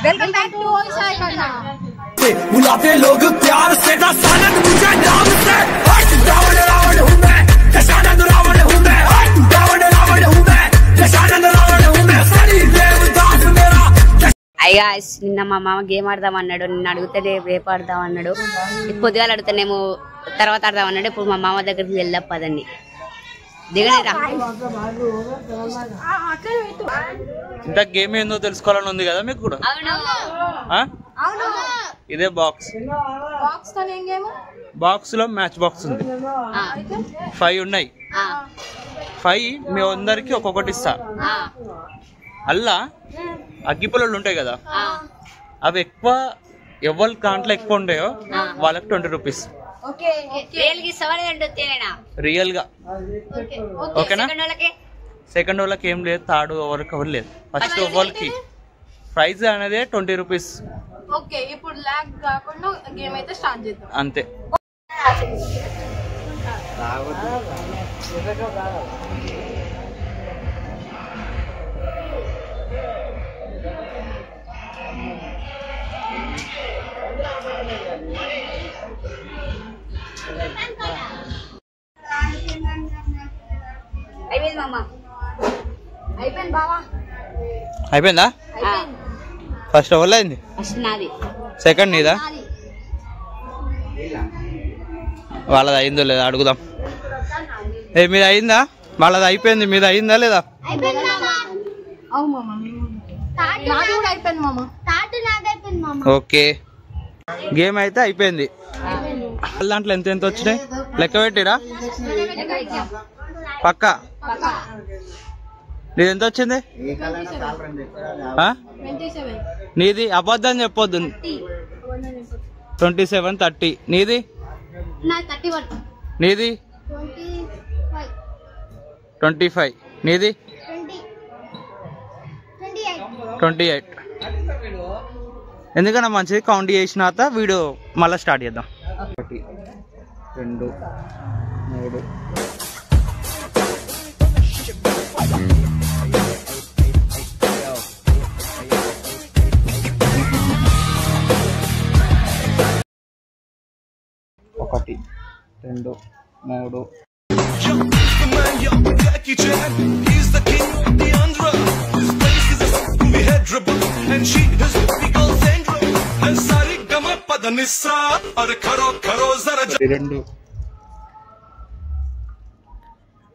Welcome back to ओइसाई करना बुलाते लोग प्यार से दशानंद मुझे नाम से रावण रावण हूँ मैं दशानंद रावण हूँ मैं रावण रावण हूँ मैं दशानंद रावण हूँ मैं सनी देवदास मेरा అయ్య నిన్న మా మామ గేమ్ ఆడదాం అన్నాడు నిన్న అడిగితే రేపు ఆడదాం అన్నాడు పొద్దుగాల అడుగుతానేమో తర్వాత ఆడదాం అన్నాడు ఇప్పుడు మా మామ దగ్గరికి వెళ్దాం పదండి దిగనేరా ఇంత గేమ్ ఏందో తెలుసుకోవాలని ఉంది కదా మీకు కూడా ఇదే బాక్స్ బాక్స్ లో మ్యాచ్ బాక్స్ ఉంది 5 ఉన్నాయి 5 మీ అందరికి ఒక్కొక్కటి ఇస్తా అల్లా అగ్గిపుల్లలు ఉంటాయి కదా అవి ఎక్కువ ఎవరి దాంట్లో ఎక్కువ ఉంటాయో వాళ్ళకి 20 రూపీస్ రియల్ గా ఓకేనా సెకండ్ వాళ్ళకి ఏం లేదు థర్డ్ ఎవరికి ఎవరు లేదు ఫస్ట్ ఎవరికి ప్రైజ్ అనేది 20 రూపీస్ అంతే అయిపోయిందా ఫస్ట్ ఎవరు అయింది సెకండ్ నీదా వాళ్ళది అయిందో లేదా అడుగుదాం మీది అయిందా వాళ్ళది అయిపోయింది మీది అయిందా లేదా ఓకే గేమ్ అయితే అయిపోయింది దాంట్లో ఎంత ఎంత వచ్చినాయి లెక్క పెట్టిరా పక్కా నీది ఎంత వచ్చింది నీది అబద్ధం చెప్పొద్దు 27 30 నీది నీది 25 నీది 28 ఎందుకన్నా మంచిది కౌంట్ చేసిన తర్వాత వీడియో మళ్ళీ స్టార్ట్ చేద్దాం 1 2 3 1 2 3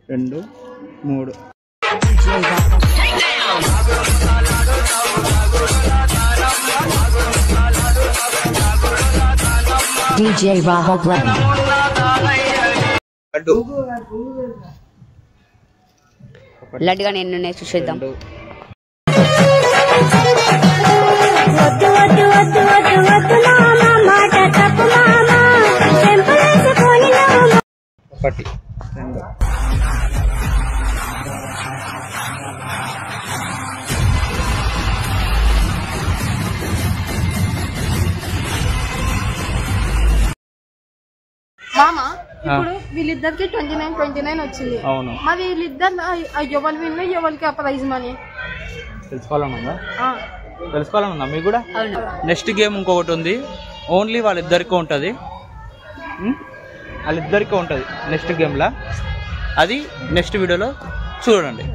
2 3 DJ Rahul Blend. లడ్డుగా నేను చూసేద్దాం ఒకటి రెండు మామ ఇప్పుడు వీళ్ళిద్దరికి 29 వచ్చింది అవును మరి వీళ్ళిద్దరు ఎవరు విన్ ఎవరికి ప్రైజ్ మనీ తెలుసుకోవాలనుందా మీకు కూడా నెక్స్ట్ గేమ్ ఇంకొకటి ఉంది ఓన్లీ వాళ్ళిద్దరికి ఉంటుంది నెక్స్ట్ గేమ్లా అది నెక్స్ట్ వీడియోలో చూడండి